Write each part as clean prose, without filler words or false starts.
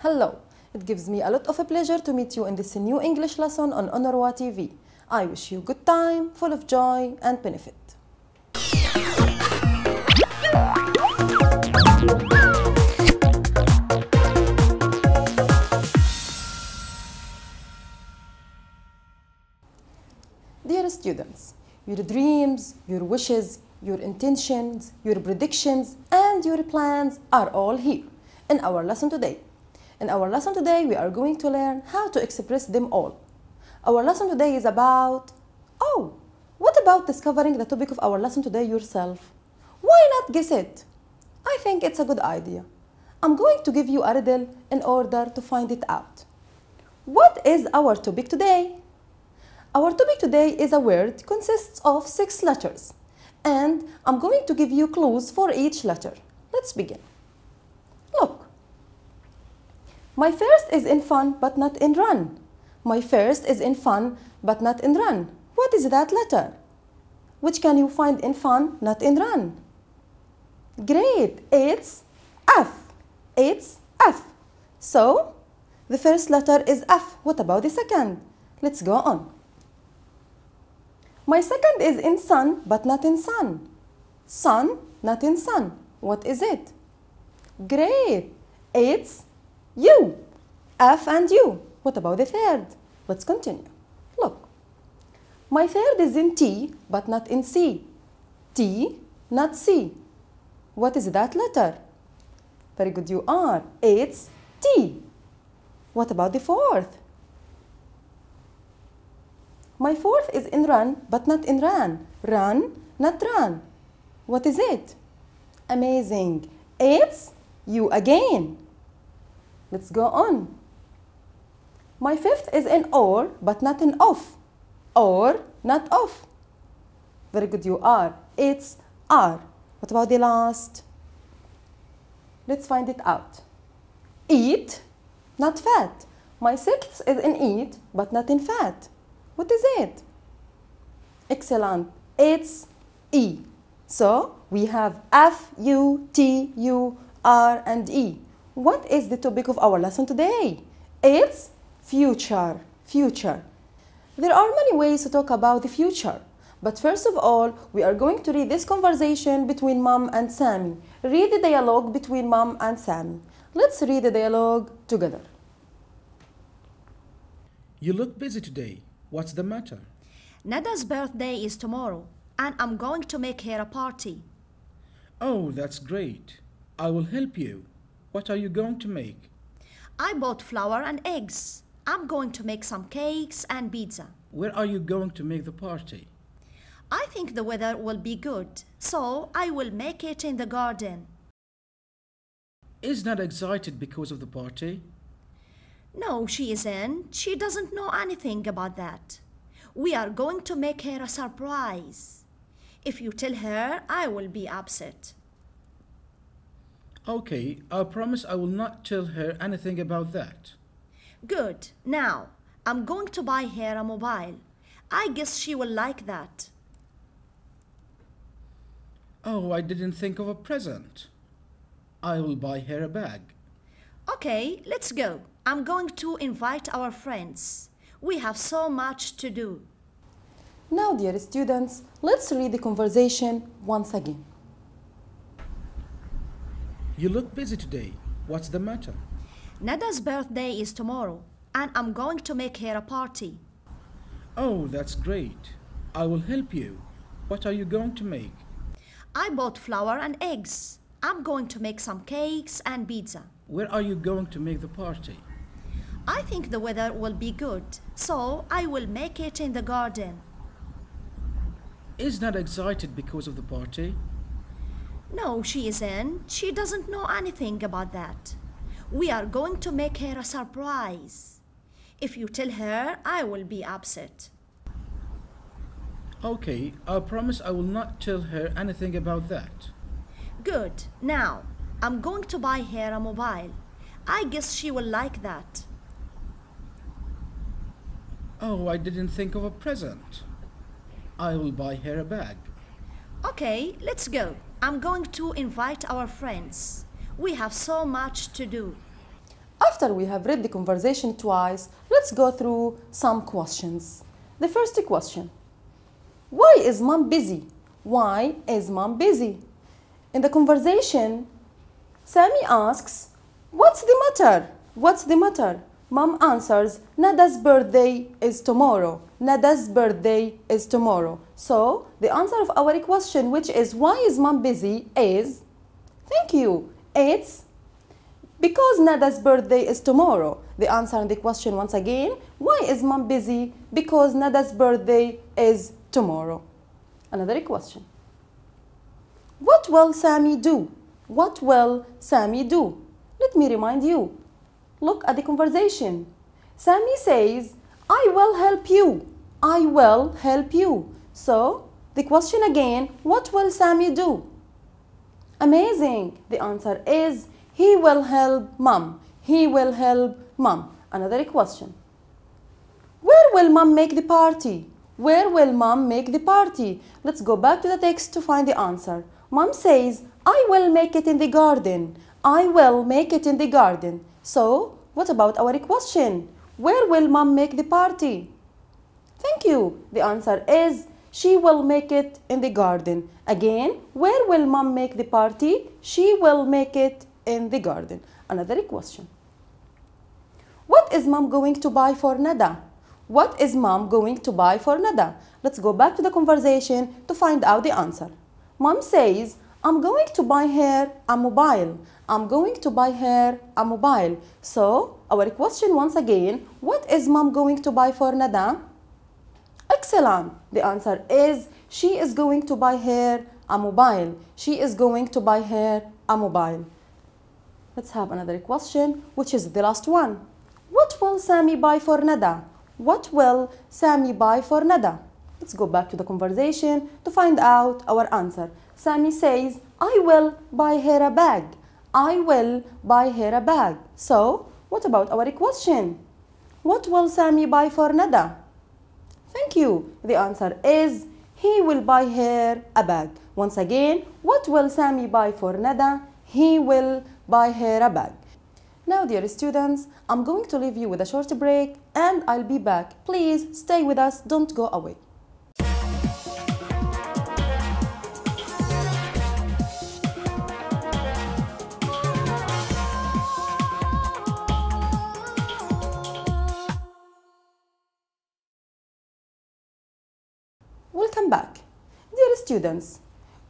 Hello, it gives me a lot of pleasure to meet you in this new English lesson on أونروا TV. I wish you good time, full of joy and benefit. Dear students, your dreams, your wishes, your intentions, your predictions, and your plans are all here in our lesson today. In our lesson today, we are going to learn how to express them all. Our lesson today is about, what about discovering the topic of our lesson today yourself? Why not guess it? I think it's a good idea. I'm going to give you a riddle in order to find it out. What is our topic today? Our topic today is a word consists of 6 letters, and I'm going to give you clues for each letter. Let's begin. Look. My first is in fun but not in run. My first is in fun but not in run. What is that letter? Which can you find in fun, not in run? Great, it's F. It's F. So, the first letter is F. What about the second? Let's go on. My second is in sun but not in sun. Sun, not in sun. What is it? Great, it's U. F and U. What about the third? Let's continue. Look. My third is in T but not in C. T, not C. What is that letter? Very good, you are. It's T. What about the fourth? My fourth is in run but not in ran. Run, not run. What is it? Amazing. It's U again. Let's go on. My fifth is in or but not in off. Or, not off. Very good, you are. It's R. What about the last? Let's find it out. Eat, not fat. My sixth is in eat but not in fat. What is it? Excellent. It's E. So we have F, U, T, U, R, and E. What is the topic of our lesson today? It's future. Future. There are many ways to talk about the future. But first of all, we are going to read this conversation between Mom and Sammy. Read the dialogue between Mom and Sammy. Let's read the dialogue together. You look busy today. What's the matter? Nada's birthday is tomorrow, and I'm going to make her a party. Oh, that's great. I will help you. What are you going to make? I bought flour and eggs. I'm going to make some cakes and pizza. Where are you going to make the party? I think the weather will be good, so I will make it in the garden. Is Nada excited because of the party? No, she isn't. She doesn't know anything about that. We are going to make her a surprise. If you tell her, I will be upset. Okay, I promise I will not tell her anything about that. Good. Now, I'm going to buy her a mobile. I guess she will like that. Oh, I didn't think of a present. I will buy her a bag. Okay, let's go. I'm going to invite our friends. We have so much to do. Now, dear students, let's read the conversation once again. You look busy today. What's the matter? Nada's birthday is tomorrow, and I'm going to make her a party. Oh, that's great. I will help you. What are you going to make? I bought flour and eggs. I'm going to make some cakes and pizza. Where are you going to make the party? I think the weather will be good, so I will make it in the garden. Is Nada excited because of the party? No, she isn't. She doesn't know anything about that. We are going to make her a surprise. If you tell her, I will be upset. Okay, I promise I will not tell her anything about that. Good. Now, I'm going to buy her a mobile. I guess she will like that. Oh, I didn't think of a present. I will buy her a bag. Okay, let's go. I'm going to invite our friends. We have so much to do. After we have read the conversation twice, let's go through some questions. The first question. Why is mom busy? Why is mom busy? In the conversation, Sammy asks, what's the matter? What's the matter? Mom answers, Nada's birthday is tomorrow. Nada's birthday is tomorrow. So, the answer of our question, which is why is mom busy, is, thank you, it's because Nada's birthday is tomorrow. The answer in the question once again, why is mom busy? Because Nada's birthday is tomorrow. Another question. What will Sammy do? What will Sammy do? Let me remind you. Look at the conversation. Sammy says, I will help you. I will help you. So, the question again, what will Sammy do? Amazing. The answer is, he will help mom. He will help mom. Another question. Where will mom make the party? Where will mom make the party? Let's go back to the text to find the answer. Mom says, I will make it in the garden. I will make it in the garden. So, what about our question? Where will mom make the party? Thank you. The answer is, she will make it in the garden. Again, where will mom make the party? She will make it in the garden. Another question. What is mom going to buy for Nada? What is mom going to buy for Nada? Let's go back to the conversation to find out the answer. Mom says, I'm going to buy her a mobile. I'm going to buy her a mobile. So, our question once again, what is mom going to buy for Nada? Excellent. The answer is, she is going to buy her a mobile. She is going to buy her a mobile. Let's have another question, which is the last one. What will Sammy buy for Nada? What will Sammy buy for Nada? Let's go back to the conversation to find out our answer. Sammy says, I will buy her a bag. I will buy her a bag. So, what about our question? What will Sammy buy for Nada? Thank you. The answer is, he will buy her a bag. Once again, what will Sammy buy for Nada? He will buy her a bag. Now, dear students, I'm going to leave you with a short break and I'll be back. Please stay with us, don't go away. Welcome back. Dear students,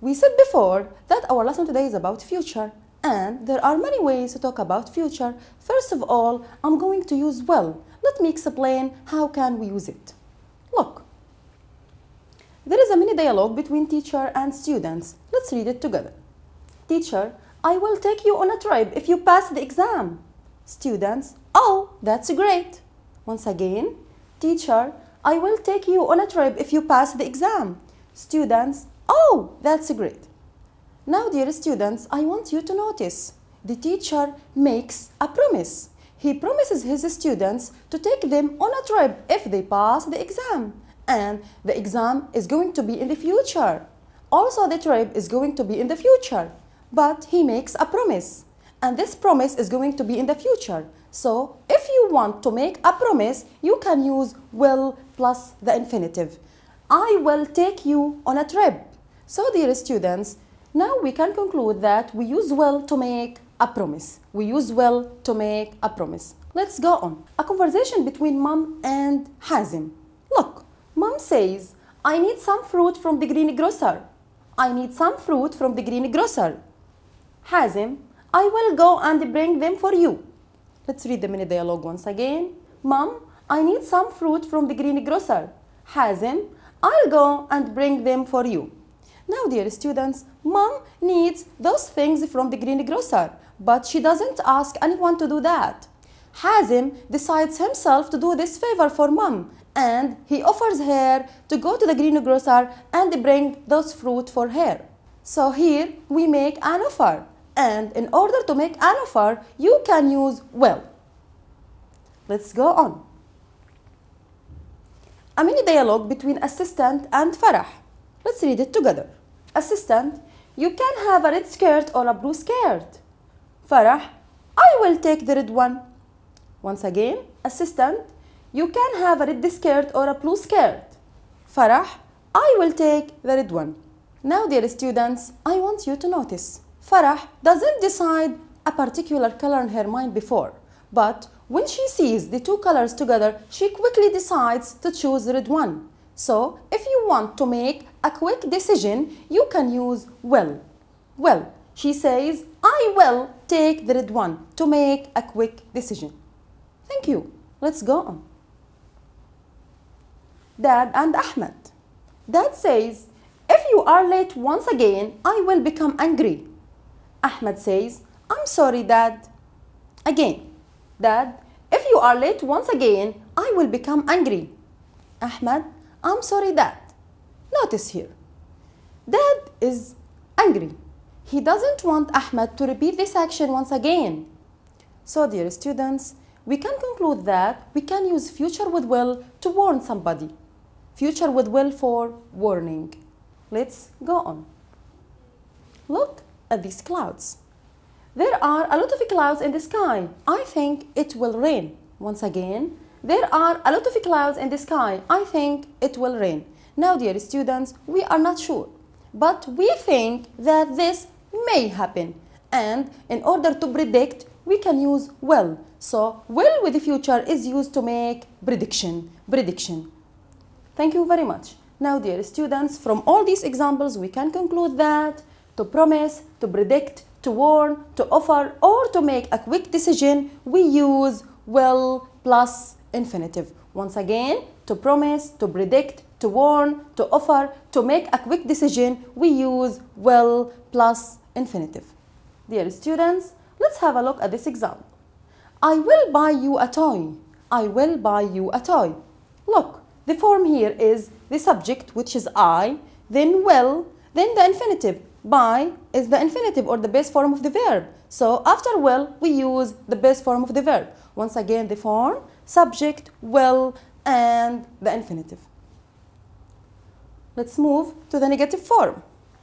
we said before that our lesson today is about future. And there are many ways to talk about future. First of all, I'm going to use will. Let me explain how can we use it. Look, there is a mini dialogue between teacher and students. Let's read it together. Teacher, I will take you on a trip if you pass the exam. Students, oh, that's great. Once again, teacher, I will take you on a trip if you pass the exam. Students, oh, that's great. Now, dear students, I want you to notice the teacher makes a promise. He promises his students to take them on a trip if they pass the exam. And the exam is going to be in the future. Also, the trip is going to be in the future. But he makes a promise. And this promise is going to be in the future. So, if you want to make a promise, you can use will plus the infinitive. I will take you on a trip. So, dear students, now we can conclude that we use will to make a promise. We use will to make a promise. Let's go on. A conversation between mom and Hazim. Look, mom says, I need some fruit from the green grocer. I need some fruit from the green grocer. Hazim, I will go and bring them for you. Let's read the mini dialogue once again. Mom, I need some fruit from the green grocer. Hazim, I'll go and bring them for you. Now, dear students, mom needs those things from the green grocer, but she doesn't ask anyone to do that. Hazim decides himself to do this favor for mom, and he offers her to go to the green grocer and bring those fruit for her. So here we make an offer, and in order to make an offer, you can use will. Let's go on. A mini dialogue between assistant and Farah. Let's read it together. Assistant, you can have a red skirt or a blue skirt. Farah, I will take the red one. Once again, assistant, you can have a red skirt or a blue skirt. Farah, I will take the red one. Now, dear students, I want you to notice. Farah doesn't decide a particular color in her mind before, but when she sees the two colors together, she quickly decides to choose the red one. So, if you want to make a quick decision, you can use will. Will. She says, I will take the red one to make a quick decision. Thank you. Let's go on. Dad and Ahmed. Dad says, if you are late once again, I will become angry. Ahmed says, I'm sorry, Dad. Again, Dad, if you are late once again, I will become angry. Ahmed, I'm sorry, Dad. Notice here, Dad is angry. He doesn't want Ahmed to repeat this action once again. So, dear students, we can conclude that we can use future with will to warn somebody. Future with will for warning. Let's go on. Look at these clouds. There are a lot of clouds in the sky. I think it will rain. Once again, there are a lot of clouds in the sky. I think it will rain. Now, dear students, we are not sure, but we think that this may happen. And in order to predict, we can use will. So, will with the future is used to make prediction. Thank you very much. Now, dear students, from all these examples, we can conclude that to promise, to predict, to warn, to offer, or to make a quick decision, we use will plus infinitive. Once again, to promise, to predict, to warn, to offer, to make a quick decision, we use will plus infinitive. Dear students, let's have a look at this example. I will buy you a toy. I will buy you a toy. Look, the form here is the subject, which is I, then will, then the infinitive. Buy is the infinitive or the base form of the verb. So after will, we use the base form of the verb. Once again, the form, subject, will, and the infinitive. Let's move to the negative form.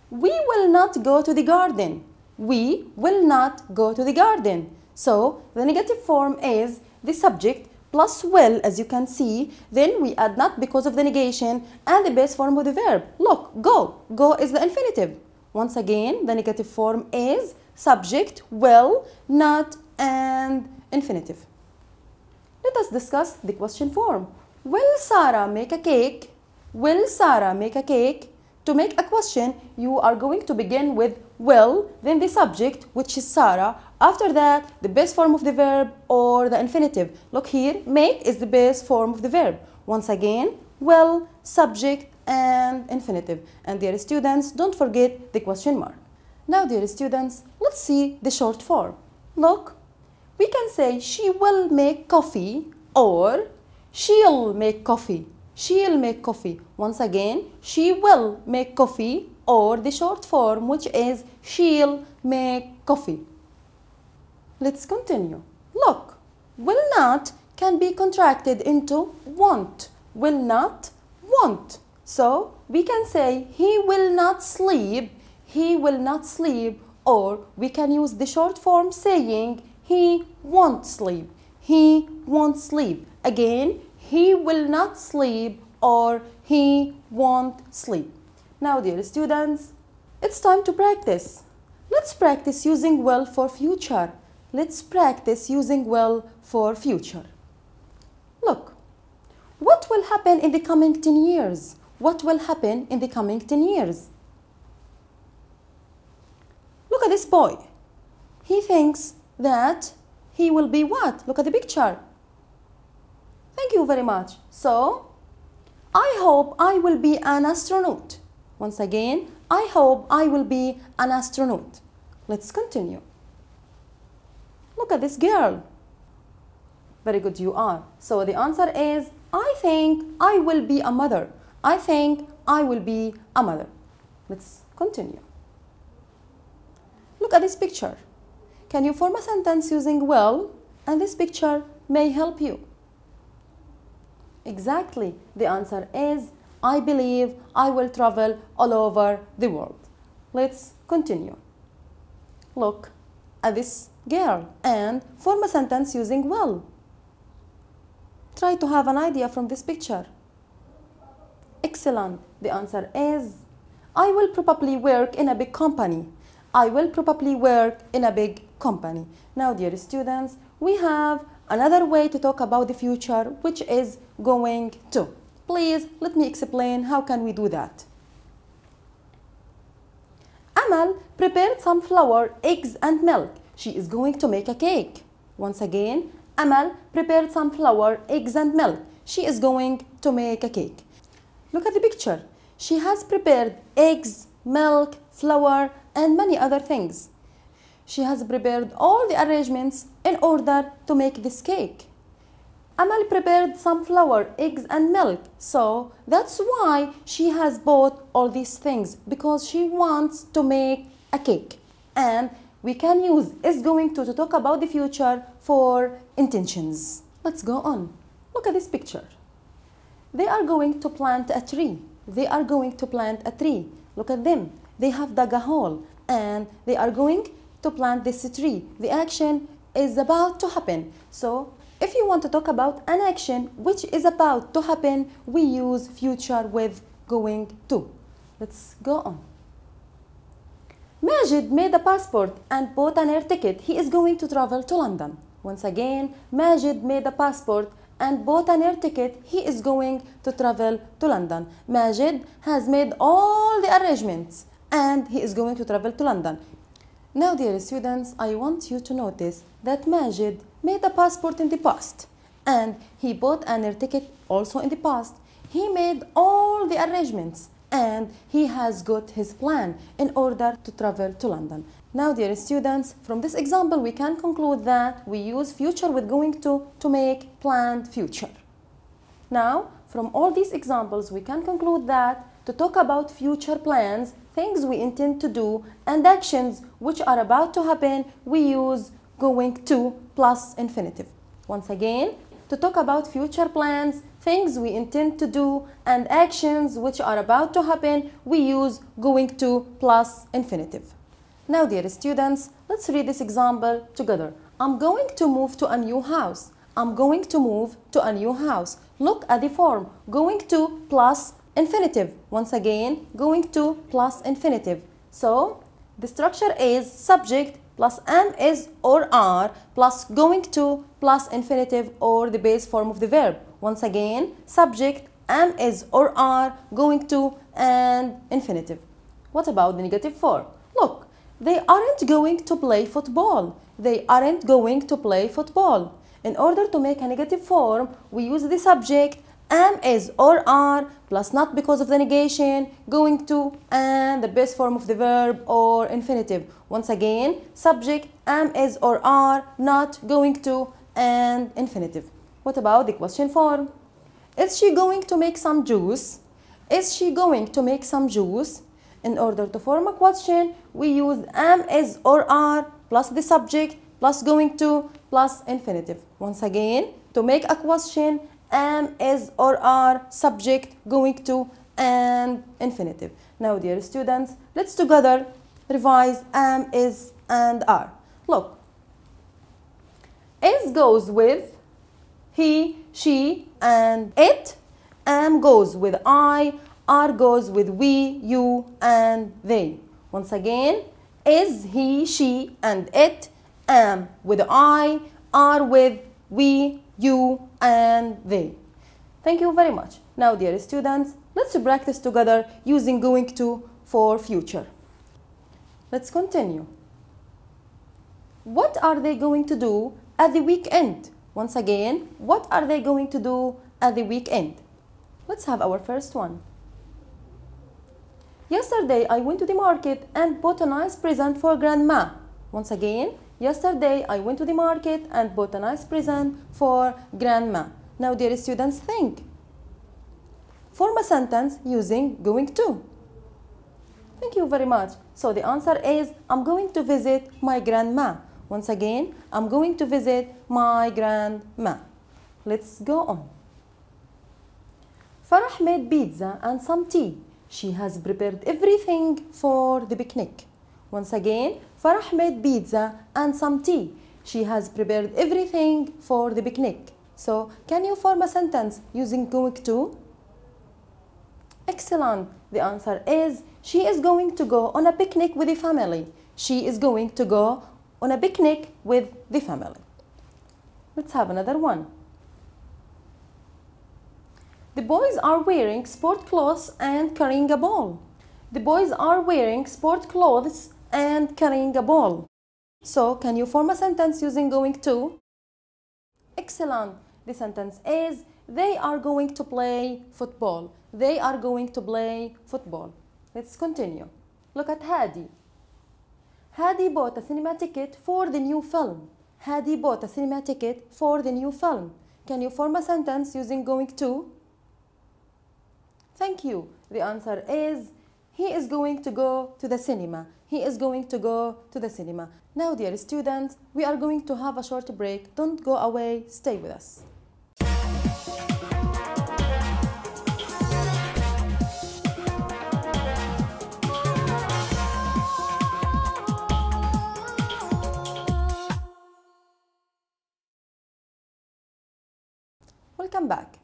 We will not go to the garden. We will not go to the garden. So the negative form is the subject plus will, as you can see. Then we add not because of the negation and the base form of the verb. Look, go. Go is the infinitive. Once again, the negative form is subject, will, not, and infinitive. Let us discuss the question form. Will Sarah make a cake? Will Sarah make a cake? To make a question, you are going to begin with will, then the subject, which is Sarah. After that, the base form of the verb or the infinitive. Look here, make is the base form of the verb. Once again, will, subject, and infinitive. And dear students, don't forget the question mark. Now, dear students, let's see the short form. Look, we can say she will make coffee or she'll make coffee. She'll make coffee. Once again, she will make coffee or the short form, which is she'll make coffee. Let's continue. Look, will not can be contracted into won't. Will not, won't. So we can say he will not sleep, he will not sleep, or we can use the short form saying he won't sleep, he won't sleep. Again, he will not sleep or he won't sleep. Now, dear students, it's time to practice. Let's practice using will for future. Let's practice using will for future. Look, what will happen in the coming 10 years? What will happen in the coming 10 years? Look at this boy. He thinks that he will be what? Look at the picture. Thank you very much. So, I hope I will be an astronaut. Once again, I hope I will be an astronaut. Let's continue. Look at this girl. Very good, you are. So the answer is, I think I will be a mother. I think I will be a mother. Let's continue. Look at this picture. Can you form a sentence using will? And this picture may help you. Exactly. The answer is, I believe I will travel all over the world. Let's continue. Look at this girl and form a sentence using will. Try to have an idea from this picture. Excellent. The answer is, I will probably work in a big company. I will probably work in a big company. Now, dear students, we have another way to talk about the future, which is going to. Please, let me explain how can we do that. Amal prepared some flour, eggs and milk. She is going to make a cake. Once again, Amal prepared some flour, eggs and milk. She is going to make a cake. Look at the picture. She has prepared eggs, milk, flour and many other things. She has prepared all the arrangements in order to make this cake. Amal prepared some flour, eggs and milk. So that's why she has bought all these things, because she wants to make a cake. And we can use is going to talk about the future for intentions. Let's go on. Look at this picture. They are going to plant a tree. They are going to plant a tree. Look at them. They have dug a hole and they are going to plant this tree. The action is about to happen. So if you want to talk about an action which is about to happen, we use future with going to. Let's go on. Majid made a passport and bought an air ticket. He is going to travel to London. Once again, Majid made a passport and bought an air ticket. He is going to travel to London. Majid has made all the arrangements and he is going to travel to London. Now, dear students, I want you to notice that Majid made a passport in the past and he bought an air ticket also in the past. He made all the arrangements and he has got his plan in order to travel to London. Now, dear students, from this example we can conclude that we use future with going to make planned future. Now, from all these examples we can conclude that to talk about future plans, things we intend to do, and actions which are about to happen, we use going to plus infinitive. Once again, to talk about future plans, things we intend to do, and actions which are about to happen, we use going to plus infinitive. Now, dear students, let's read this example together. I'm going to move to a new house. I'm going to move to a new house. Look at the form, going to plus infinitive. Once again, going to plus infinitive. So, the structure is subject plus am, is, or are plus going to plus infinitive or the base form of the verb. Once again, subject, am, is, or are, going to, and infinitive. What about the negative form? Look, they aren't going to play football. They aren't going to play football. In order to make a negative form, we use the subject, am, is, or are, plus not because of the negation, going to, and the base form of the verb or infinitive. Once again, subject, am, is, or are, not, going to, and infinitive. What about the question form? Is she going to make some juice? Is she going to make some juice? In order to form a question, we use am, is, or are, plus the subject, plus going to, plus infinitive. Once again, to make a question, am, is, or are, subject, going to, and infinitive. Now, dear students, let's together revise am, is, and are. Look, is goes with he, she, and it. Am goes with I. Are goes with we, you, and they. Once again, is, he, she, and it. Am with I. Are with we, you, and they. Thank you very much. Now, dear students, let's practice together using going to for future. Let's continue. What are they going to do at the weekend? Once again, what are they going to do at the weekend? Let's have our first one. Yesterday, I went to the market and bought a nice present for Grandma. Once again, yesterday, I went to the market and bought a nice present for Grandma. Now, dear students, think. Form a sentence using going to. Thank you very much. So the answer is, I'm going to visit my grandma. Once again, I'm going to visit my grandma. Let's go on. Farah made pizza and some tea. She has prepared everything for the picnic. Once again, Farah made pizza and some tea. She has prepared everything for the picnic. So, can you form a sentence using going to? Excellent. The answer is she is going to go on a picnic with the family. She is going to go on a picnic with the family. Let's have another one. The boys are wearing sport clothes and carrying a ball. The boys are wearing sport clothes and carrying a ball. So, can you form a sentence using going to? Excellent. The sentence is they are going to play football. They are going to play football. Let's continue. Look at Hadi. Hadi bought a cinema ticket for the new film. Hadi bought a cinema ticket for the new film. Can you form a sentence using going to? Thank you. The answer is he is going to go to the cinema. He is going to go to the cinema. Now, dear students, we are going to have a short break. Don't go away. Stay with us. Welcome back.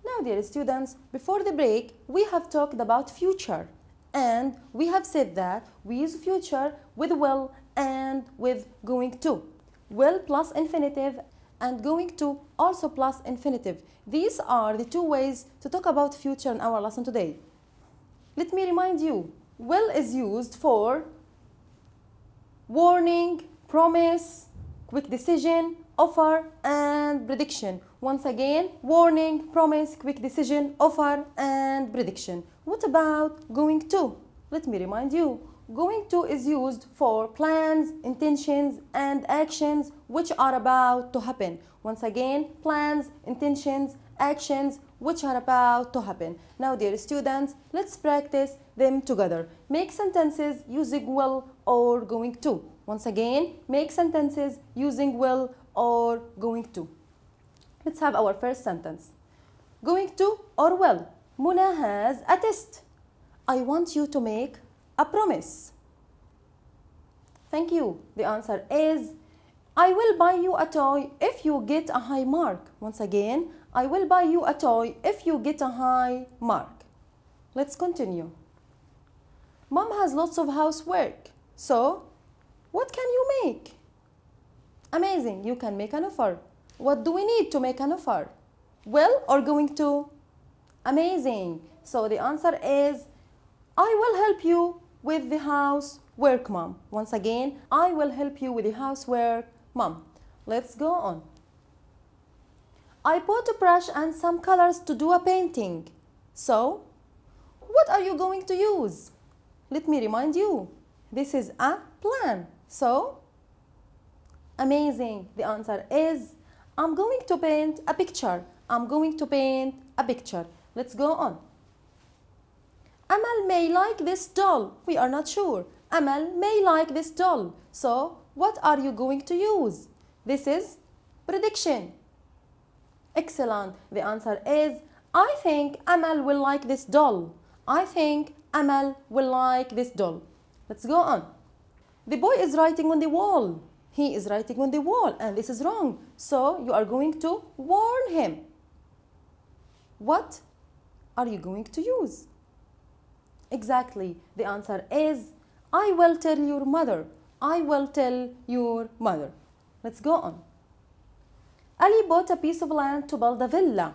Now, dear students, before the break, we have talked about future. And we have said that we use future with will and with going to. Will plus infinitive and going to also plus infinitive. These are the two ways to talk about future in our lesson today. Let me remind you, will is used for warning, promise, quick decision, offer, and prediction. Once again, warning, promise, quick decision, offer, and prediction. What about going to? Let me remind you, going to is used for plans, intentions, and actions which are about to happen. Once again, plans, intentions, actions which are about to happen. Now, dear students, let's practice them together. Make sentences using will or going to. Once again, make sentences using will or going to. Let's have our first sentence. Going to or will. Muna has a test. I want you to make a promise. Thank you. The answer is I will buy you a toy if you get a high mark. Once again, I will buy you a toy if you get a high mark. Let's continue. Mom has lots of housework. So, what can you make? Amazing. You can make an offer. What do we need to make an offer? Will or going to? Amazing. So the answer is I will help you with the housework, Mom. Once again, I will help you with the housework, Mom. Let's go on. I bought a brush and some colors to do a painting. So, what are you going to use? Let me remind you, this is a plan. So, amazing. The answer is I'm going to paint a picture. I'm going to paint a picture. Let's go on. Amal may like this doll. We are not sure. Amal may like this doll. So, what are you going to use? This is prediction. Excellent. The answer is I think Amal will like this doll. I think Amal will like this doll. Let's go on. The boy is writing on the wall. He is writing on the wall and this is wrong. So you are going to warn him. What are you going to use? Exactly. The answer is I will tell your mother. I will tell your mother. Let's go on. Ali bought a piece of land to build a villa.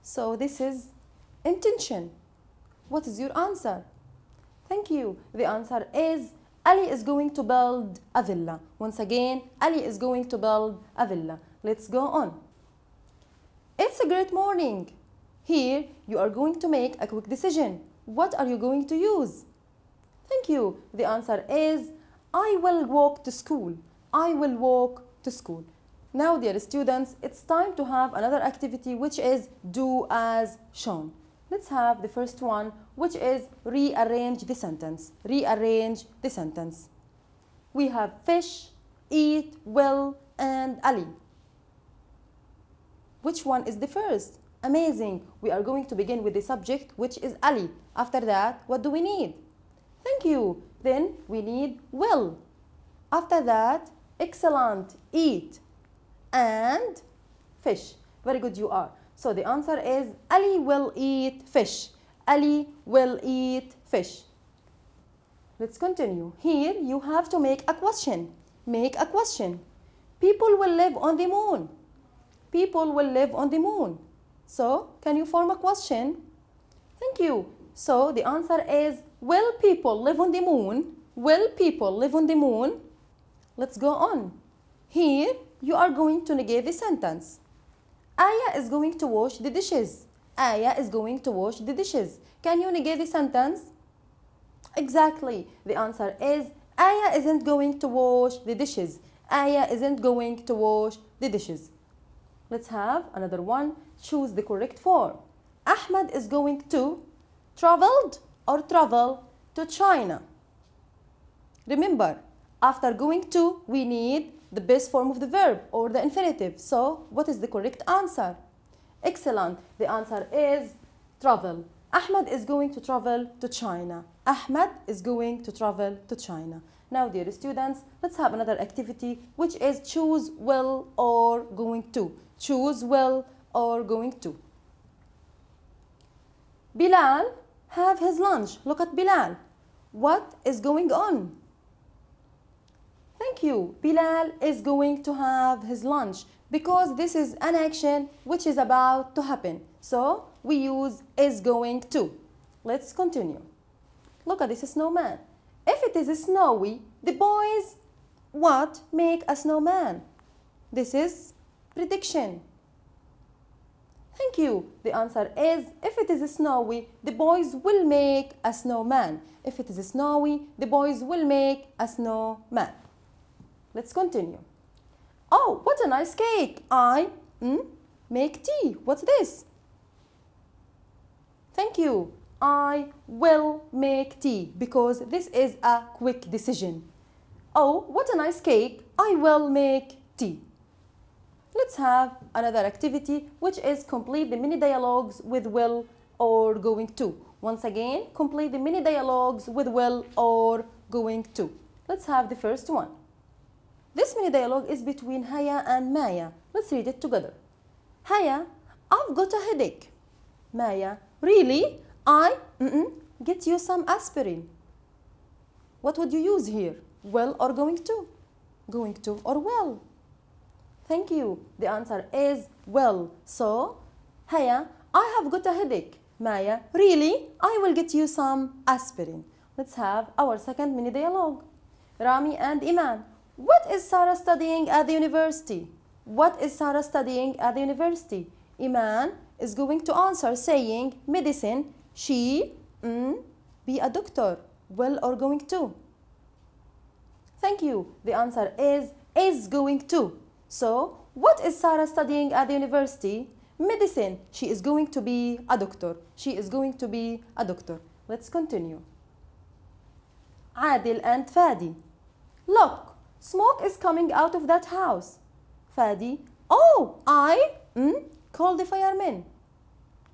So this is intention. What is your answer? Thank you. The answer is Ali is going to build a villa. Once again, Ali is going to build a villa. Let's go on. It's a great morning. Here, you are going to make a quick decision. What are you going to use? Thank you. The answer is I will walk to school. I will walk to school. Now, dear students, it's time to have another activity which is do as shown. Let's have the first one, which is rearrange the sentence. Rearrange the sentence. We have fish, eat, will, and Ali. Which one is the first? Amazing. We are going to begin with the subject, which is Ali. After that, what do we need? Thank you. Then we need will. After that, excellent, eat. And fish. Very good, you are. So the answer is Ali will eat fish. Ali will eat fish. Let's continue. Here you have to make a question. Make a question. People will live on the moon. People will live on the moon. So, can you form a question? Thank you. So, the answer is, will people live on the moon? Will people live on the moon? Let's go on. Here, you are going to negate the sentence. Aya is going to wash the dishes. Aya is going to wash the dishes. Can you negate the sentence? Exactly. The answer is, Aya isn't going to wash the dishes. Aya isn't going to wash the dishes. Let's have another one. Choose the correct form. Ahmed is going to traveled or travel to China. Remember, after going to, we need the base form of the verb or the infinitive. So, what is the correct answer? Excellent. The answer is travel. Ahmed is going to travel to China. Ahmed is going to travel to China. Now, dear students, let's have another activity, which is choose will or going to. Choose will or going to. Bilal have his lunch. Look at Bilal. What is going on? Thank you. Bilal is going to have his lunch because this is an action which is about to happen. So we use is going to. Let's continue. Look at this snowman. If it is snowy, the boys what make a snowman? This is prediction. Thank you. The answer is, if it is snowy, the boys will make a snowman. If it is snowy, the boys will make a snowman. Let's continue. Oh, what a nice cake. I make tea. What's this? Thank you. I will make tea because this is a quick decision. Oh, what a nice cake. I will make tea. Let's have another activity, which is complete the mini dialogues with will or going to. Once again, complete the mini dialogues with will or going to. Let's have the first one. This mini dialogue is between Haya and Maya. Let's read it together. Haya, I've got a headache. Maya, really? Get you some aspirin. What would you use here? Will or going to? Going to or will? Thank you. The answer is will. So, Haya, I have got a headache. Maya, really? I will get you some aspirin. Let's have our second mini dialogue. Rami and Iman. What is Sarah studying at the university? What is Sarah studying at the university? Iman is going to answer saying medicine. She be a doctor. Will or going to? Thank you. The answer is going to. So, what is Sarah studying at the university? Medicine. She is going to be a doctor. She is going to be a doctor. Let's continue. Adil and Fadi. Look, smoke is coming out of that house. Fadi. Oh, I call the firemen.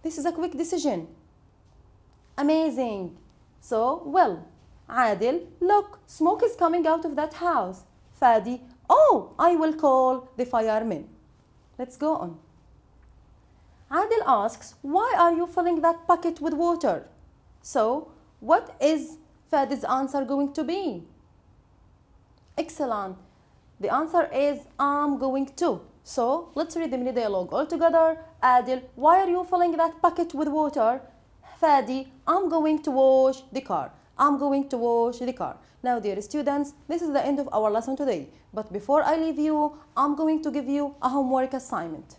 This is a quick decision. Amazing. So, well, Adil, look, smoke is coming out of that house. Fadi. Oh, I will call the firemen. Let's go on. Adil asks, why are you filling that bucket with water? So, what is Fadi's answer going to be? Excellent. The answer is, I'm going to. So, let's read the mini dialogue all together. Adil, why are you filling that bucket with water? Fadi, I'm going to wash the car. I'm going to wash the car. Now, dear students, this is the end of our lesson today. But before I leave you, I'm going to give you a homework assignment.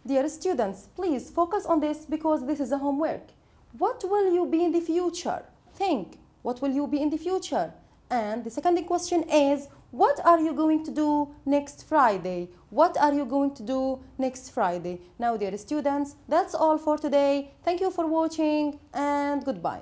Dear students, please focus on this because this is a homework. What will you be in the future? Think, what will you be in the future? And the second question is, what are you going to do next Friday? What are you going to do next Friday? Now, dear students, that's all for today. Thank you for watching and goodbye.